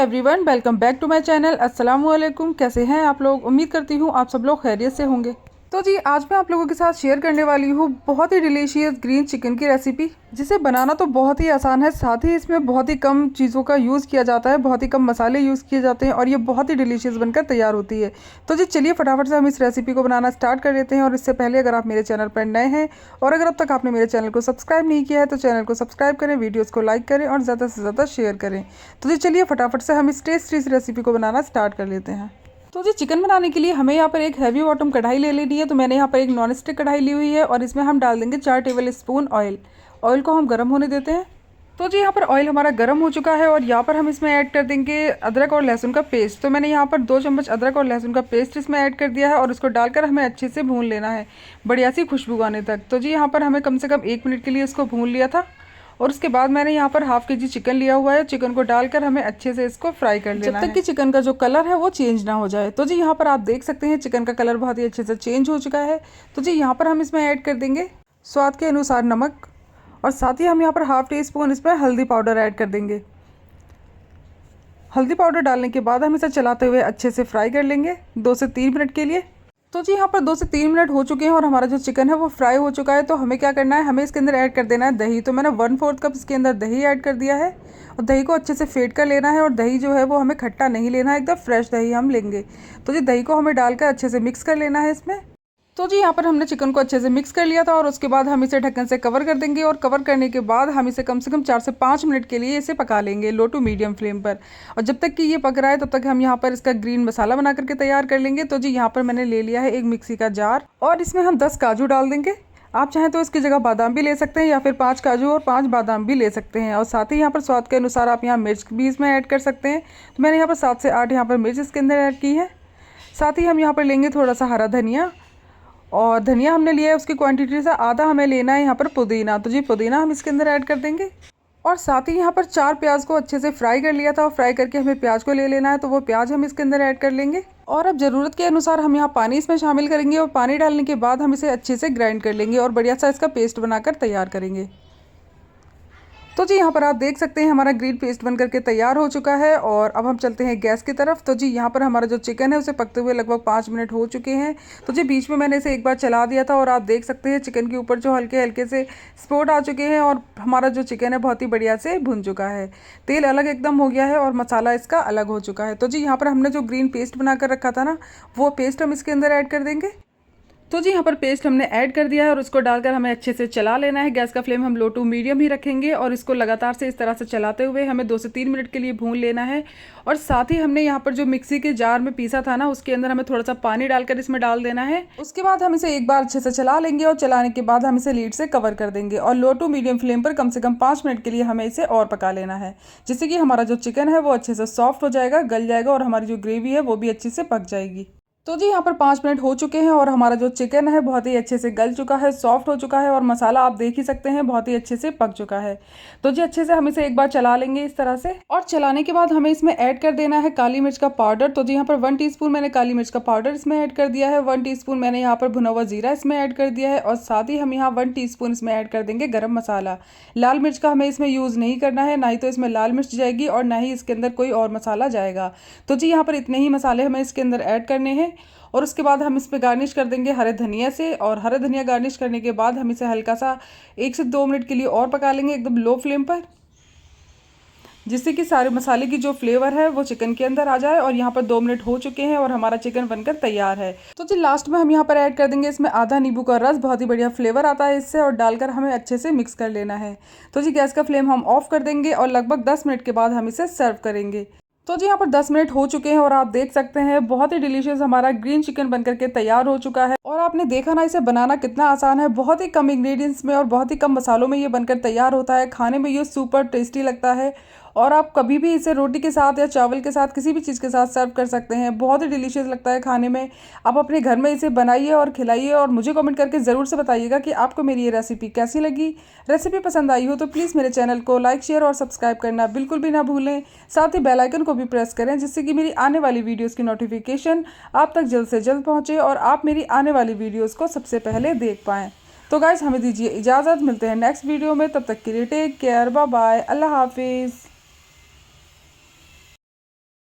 Everyone, welcome back to my channel. अस्सलाम वालेकुम। कैसे हैं आप लोग? उम्मीद करती हूँ आप सब लोग खैरियत से होंगे। तो जी आज मैं आप लोगों के साथ शेयर करने वाली हूँ बहुत ही डिलीशियस ग्रीन चिकन की रेसिपी, जिसे बनाना तो बहुत ही आसान है। साथ ही इसमें बहुत ही कम चीज़ों का यूज़ किया जाता है, बहुत ही कम मसाले यूज़ किए जाते हैं और ये बहुत ही डिलीशियस बनकर तैयार होती है। तो जी चलिए फटाफट से हम इस रेसिपी को बनाना स्टार्ट कर लेते हैं। और इससे पहले अगर आप मेरे चैनल पर नए हैं और अगर अब तक आपने मेरे चैनल को सब्सक्राइब नहीं किया है तो चैनल को सब्सक्राइब करें, वीडियोज़ को लाइक करें और ज़्यादा से ज़्यादा शेयर करें। तो जी चलिए फटाफट से हम इस टेस्टी रेसिपी को बनाना स्टार्ट कर लेते हैं। तो जी चिकन बनाने के लिए हमें यहाँ पर एक हैवी बॉटम कढ़ाई ले लेनी है। तो मैंने यहाँ पर एक नॉन स्टिक कढ़ाई ली हुई है और इसमें हम डाल देंगे 4 टेबल स्पून ऑयल। ऑयल को हम गर्म होने देते हैं। तो जी यहाँ पर ऑयल हमारा गर्म हो चुका है और यहाँ पर हम इसमें ऐड कर देंगे अदरक और लहसुन का पेस्ट। तो मैंने यहाँ पर 2 चम्मच अदरक और लहसुन का पेस्ट इसमें ऐड कर दिया है और इसको डालकर हमें अच्छे से भून लेना है, बढ़िया सी खुशबू आने तक। तो जी यहाँ पर हमें कम से कम 1 मिनट के लिए इसको भून लिया था। और उसके बाद मैंने यहाँ पर हाफ केजी चिकन लिया हुआ है। चिकन को डालकर हमें अच्छे से इसको फ्राई कर लेना है जब तक कि चिकन का जो कलर है वो चेंज ना हो जाए। तो जी यहाँ पर आप देख सकते हैं चिकन का कलर बहुत ही अच्छे से चेंज हो चुका है। तो जी यहाँ पर हम इसमें ऐड कर देंगे स्वाद के अनुसार नमक और साथ ही हम यहाँ पर हाफ टी स्पून इसमें हल्दी पाउडर ऐड कर देंगे। हल्दी पाउडर डालने के बाद हम इसे चलाते हुए अच्छे से फ्राई कर लेंगे 2 से 3 मिनट के लिए। तो जी यहाँ पर 2 से 3 मिनट हो चुके हैं और हमारा जो चिकन है वो फ्राई हो चुका है। तो हमें क्या करना है, हमें इसके अंदर ऐड कर देना है दही। तो मैंने 1/4 कप इसके अंदर दही ऐड कर दिया है और दही को अच्छे से फेंट कर लेना है। और दही जो है वो हमें खट्टा नहीं लेना है, एकदम फ्रेश दही हम लेंगे। तो जी दही को हमें डालकर अच्छे से मिक्स कर लेना है इसमें। तो जी यहाँ पर हमने चिकन को अच्छे से मिक्स कर लिया था और उसके बाद हम इसे ढक्कन से कवर कर देंगे। और कवर करने के बाद हम इसे कम से कम 4 से 5 मिनट के लिए इसे पका लेंगे लो टू मीडियम फ्लेम पर। और जब तक कि ये पक रहा है तब तक हम यहाँ पर इसका ग्रीन मसाला बना करके तैयार कर लेंगे। तो जी यहाँ पर मैंने ले लिया है एक मिक्सी का जार और इसमें हम 10 काजू डाल देंगे। आप चाहें तो इसकी जगह बादाम भी ले सकते हैं या फिर 5 काजू और 5 बादाम भी ले सकते हैं। और साथ ही यहाँ पर स्वाद के अनुसार आप यहाँ मिर्च भी इसमें ऐड कर सकते हैं। तो मैंने यहाँ पर 7 से 8 यहाँ पर मिर्च इसके अंदर ऐड की है। साथ ही हम यहाँ पर लेंगे थोड़ा सा हरा धनिया और धनिया हमने लिया है उसकी क्वांटिटी से आधा हमें लेना है यहाँ पर पुदीना। तो जी पुदीना हम इसके अंदर ऐड कर देंगे। और साथ ही यहाँ पर 4 प्याज को अच्छे से फ्राई कर लिया था और फ्राई करके हमें प्याज को ले लेना है। तो वो प्याज हम इसके अंदर ऐड कर लेंगे और अब ज़रूरत के अनुसार हम यहाँ पानी इसमें शामिल करेंगे। और पानी डालने के बाद हम इसे अच्छे से ग्राइंड कर लेंगे और बढ़िया सा इसका पेस्ट बनाकर तैयार करेंगे। तो जी यहाँ पर आप देख सकते हैं हमारा ग्रीन पेस्ट बन करके तैयार हो चुका है। और अब हम चलते हैं गैस की तरफ। तो जी यहाँ पर हमारा जो चिकन है उसे पकते हुए लगभग 5 मिनट हो चुके हैं। तो जी बीच में मैंने इसे एक बार चला दिया था और आप देख सकते हैं चिकन के ऊपर जो हल्के हल्के से स्पॉट आ चुके हैं और हमारा जो चिकन है बहुत ही बढ़िया से भुन चुका है। तेल अलग एकदम हो गया है और मसाला इसका अलग हो चुका है। तो जी यहाँ पर हमने जो ग्रीन पेस्ट बना कर रखा था ना, वो पेस्ट हम इसके अंदर ऐड कर देंगे। तो जी यहाँ पर पेस्ट हमने ऐड कर दिया है और इसको डालकर हमें अच्छे से चला लेना है। गैस का फ्लेम हम लो टू मीडियम ही रखेंगे और इसको लगातार से इस तरह से चलाते हुए हमें 2 से 3 मिनट के लिए भून लेना है। और साथ ही हमने यहाँ पर जो मिक्सी के जार में पीसा था ना, उसके अंदर हमें थोड़ा सा पानी डालकर इसमें डाल देना है। उसके बाद हम इसे एक बार अच्छे से चला लेंगे और चलाने के बाद हम इसे लीड से कवर कर देंगे और लो टू मीडियम फ्लेम पर कम से कम 5 मिनट के लिए हमें इसे और पका लेना है, जिससे कि हमारा जो चिकन है वो अच्छे से सॉफ्ट हो जाएगा, गल जाएगा और हमारी जो ग्रेवी है वो भी अच्छे से पक जाएगी। तो जी यहाँ पर 5 मिनट हो चुके हैं और हमारा जो चिकन है बहुत ही अच्छे से गल चुका है, सॉफ्ट हो चुका है और मसाला आप देख ही सकते हैं बहुत ही अच्छे से पक चुका है। तो जी अच्छे से हम इसे एक बार चला लेंगे इस तरह से। और चलाने के बाद हमें इसमें ऐड कर देना है काली मिर्च का पाउडर। तो जी यहाँ पर 1 टीस्पून मैंने काली मिर्च का पाउडर इसमें ऐड कर दिया है। 1 टीस्पून मैंने यहाँ पर भुना हुआ जीरा इसमें ऐड कर दिया है। और साथ ही हम यहाँ 1 टीस्पून इसमें ऐड कर देंगे गरम मसाला। लाल मिर्च का हमें इसमें यूज़ नहीं करना है, ना ही तो इसमें लाल मिर्च जाएगी और ना ही इसके अंदर कोई और मसाला जाएगा। तो जी यहाँ पर इतने ही मसाले हमें इसके अंदर ऐड करने हैं। और उसके बाद हम इस पर गार्निश कर देंगे हरे धनिया से। और हरे धनिया गार्निश करने के बाद हम इसे हल्का सा 1 से 2 मिनट के लिए और पका लेंगे एकदम लो फ्लेम पर, जिससे कि सारे मसाले की जो फ्लेवर है वो चिकन के अंदर आ जाए। और यहाँ पर 2 मिनट हो चुके हैं और हमारा चिकन बनकर तैयार है। तो जी लास्ट में हम यहाँ पर ऐड कर देंगे इसमें आधा नींबू का रस, बहुत ही बढ़िया फ्लेवर आता है इससे। और डालकर हमें अच्छे से मिक्स कर लेना है। तो जी गैस का फ्लेम हम ऑफ कर देंगे और लगभग 10 मिनट के बाद हम इसे सर्व करेंगे। तो जी यहाँ पर 10 मिनट हो चुके हैं और आप देख सकते हैं बहुत ही डिलीशियस हमारा ग्रीन चिकन बनकर के तैयार हो चुका है। और आपने देखा ना इसे बनाना कितना आसान है, बहुत ही कम इंग्रेडिएंट्स में और बहुत ही कम मसालों में ये बनकर तैयार होता है। खाने में ये सुपर टेस्टी लगता है और आप कभी भी इसे रोटी के साथ या चावल के साथ किसी भी चीज़ के साथ सर्व कर सकते हैं। बहुत ही डिलीशियस लगता है खाने में। आप अपने घर में इसे बनाइए और खिलाइए और मुझे कमेंट करके ज़रूर से बताइएगा कि आपको मेरी ये रेसिपी कैसी लगी। रेसिपी पसंद आई हो तो प्लीज़ मेरे चैनल को लाइक, शेयर और सब्सक्राइब करना बिल्कुल भी ना भूलें। साथ ही बेल आइकन को भी प्रेस करें, जिससे कि मेरी आने वाली वीडियोज़ की नोटिफिकेशन आप तक जल्द से जल्द पहुँचे और आप मेरी आने वाली वीडियोज़ को सबसे पहले देख पाएँ। तो गाइस हमें दीजिए इजाज़त, मिलते हैं नेक्स्ट वीडियो में। तब तक के लिए टेक केयर, बाय बाय, अल्लाह हाफिज़।